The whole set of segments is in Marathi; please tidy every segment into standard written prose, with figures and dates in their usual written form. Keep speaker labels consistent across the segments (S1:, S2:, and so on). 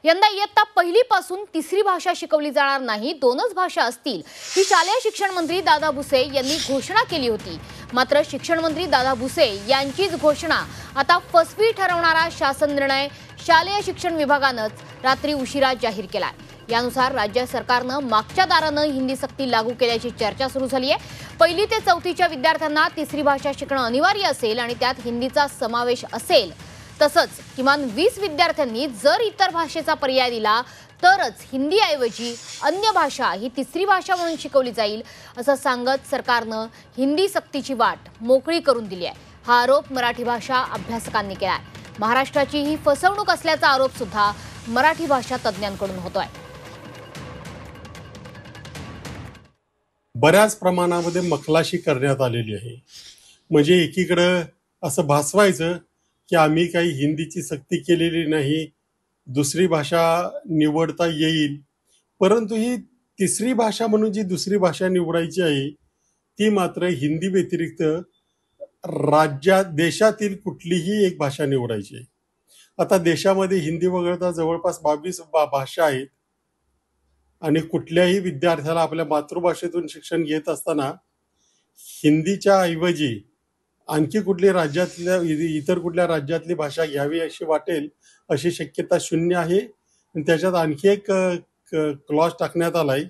S1: यंदा इयत्ता पहिली पासून तिसरी भाषा शिकवली जाणार नाही, दोनच भाषा असतील ही शालेय शिक्षण मंत्री दादा भुसे यांनी घोषणा केली होती। मात्र शिक्षण मंत्री दादा भुसे यांचीच घोषणा आता फसवी ठरवणारा शासन निर्णय शालेय शिक्षण विभागानंच रात्री उशिरा जाहीर केलाय। यानुसार राज्य सरकारनं मागच्या दारानं हिंदी सक्ती लागू केल्याची चर्चा सुरू झाली आहे। पहिली ते चौथीच्या विद्यार्थ्यांना तिसरी भाषा शिकणं अनिवार्य असेल आणि त्यात हिंदीचा समावेश असेल। तसंच किमान 20 विद्यार्थ्यांनी जर इतर भाषेचा पर्याय दिला तरच हिंदीऐवजी अन्य भाषा ही तिसरी भाषा म्हणून शिकवली जाईल असं सांगत सरकारनं हिंदी सक्तीची वाट मोकळी करून दिली आहे। हा आरोप मराठी भाषा अभ्यासकांनी केलाय। महाराष्ट्राची ही फसवणूक असल्याचा आरोप सुद्धा मराठी भाषा तज्ञांकडून होतोय।
S2: बऱ्याच प्रमाणामध्ये मखलाशी करण्यात आलेली आहे। म्हणजे एकीकडे असं भासवायचं की आम्ही काही हिंदीची सक्ती केलेली नाही, दुसरी भाषा निवडता येईल, परंतु ही तिसरी भाषा म्हणून जी दुसरी भाषा निवडायची आहे ती मात्र हिंदी व्यतिरिक्त देशातील कुठलीही एक भाषा निवडायची आहे। आता देशामध्ये हिंदी वगळता जवळपास 22 भाषा आहेत आणि कुठल्याही विद्यार्थ्याला आपल्या मातृभाषेतून शिक्षण घेत असताना हिंदीच्या ऐवजी आणखी इतर कुठल्या राज्यातली भाषा घ्यावी अशी वाटेल अशी शक्यता शून्य आहे। आणि त्याच्यात आणखी एक क्लॉज टाकण्यात आलाय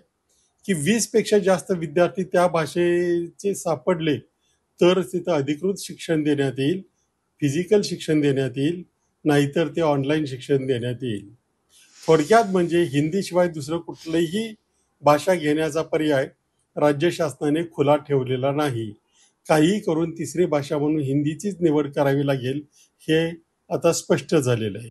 S2: की 20 पेक्षा जास्त विद्यार्थी त्या भाषेचे सापडले तर तिथं अधिकृत शिक्षण देण्यात येईल, फिजिकल शिक्षण देण्यात येईल, नाहीतर ते ऑनलाईन शिक्षण देण्यात येईल। थोडक्यात म्हणजे हिंदीशिवाय दुसरं कुठलीही भाषा घेण्याचा पर्याय राज्य शासनाने खुला ठेवलेला नाही। काही करून तिसरी भाषा म्हणून हिंदीचीच निवड करावी लागेल हे आता स्पष्ट झालेलं आहे।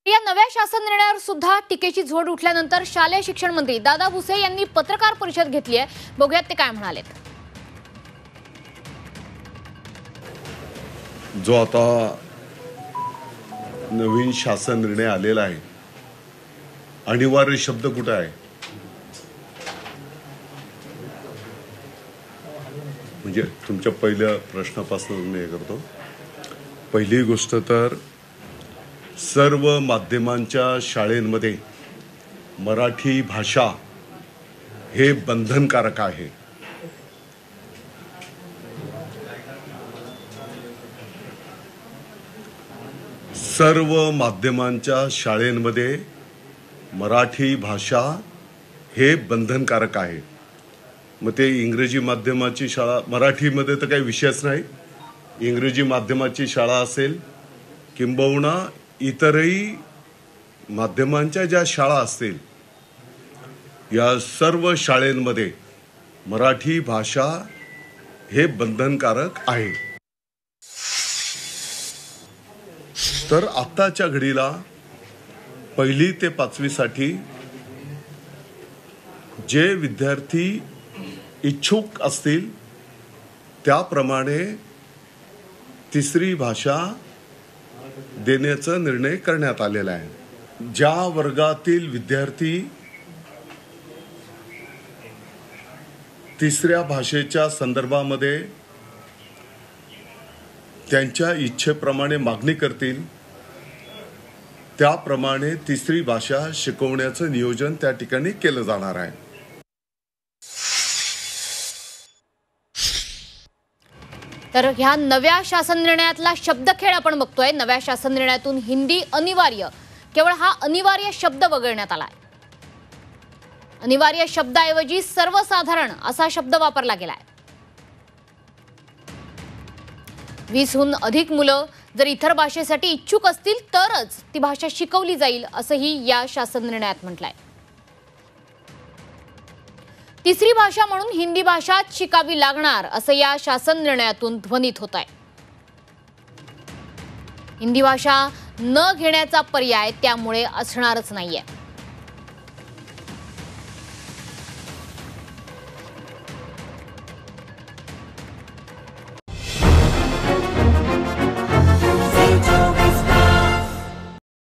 S1: या नव्या शासन निर्णयावर सुद्धा टीकेची झोड उठल्यानंतर शालेय शिक्षण मंत्री दादा भुसे यांनी पत्रकार परिषद घेतली आहे। बघूयात ते काय म्हणाले।
S3: जो आता नवीन शासन निर्णय आलेला आहे, अनिवार्य शब्द कुठे आहे? म्हणजे तुमच्या पहिल्या प्रश्नापासून मी करतो। पहिली गोष्ट तर सर्व माध्यमांच्या शाळेंमध्ये मराठी भाषा हे बंधनकारक आहे। सर्व माध्यमांच्या शाळेंमध्ये मराठी भाषा हे बंधनकारक आहे। मग ते इंग्रजी माध्यमाची शाळा, मराठीमध्ये तर काही विषयच नाही, इंग्रजी माध्यमाची शाळा असेल किंबहुना इतरही माध्यमांच्या ज्या शाळा असतील या सर्व शाळेंमध्ये मराठी भाषा हे बंधनकारक आहे। तर आताच्या घडीला पहिली ते 5वी साठी जे विद्यार्थी इच्छुक असतील त्याप्रमाणे तिसरी भाषा देण्याचा निर्णय करण्यात आलेला आहे। ज्या वर्गातील विद्यार्थी तिसऱ्या भाषेच्या संदर्भामध्ये त्यांच्या इच्छेप्रमाणे मागणी करतील त्याप्रमाणे तिसरी भाषा शिकवण्याचं नियोजन त्या ठिकाणी केलं जाणार आहे।
S1: तर ह्या नव्या शासन निर्णयातला शब्दखेळ आपण बघतोय। नव्या शासन निर्णयातून हिंदी अनिवार्य, केवळ हा अनिवार्य शब्द वगळण्यात आलाय। अनिवार्य शब्दाऐवजी सर्वसाधारण असा शब्द वापरला गेलाय। 20हून अधिक मुलं जर इतर भाषेसाठी इच्छुक असतील तरच ती भाषा शिकवली जाईल असंही या शासन निर्णयात म्हटलंय। तिसरी भाषा म्हणून हिंदी भाषाच शिकावी लागणार असं या शासन निर्णयातून ध्वनित होत आहे। हिंदी भाषा न घेण्याचा पर्याय त्यामुळे असणारच नाहीये।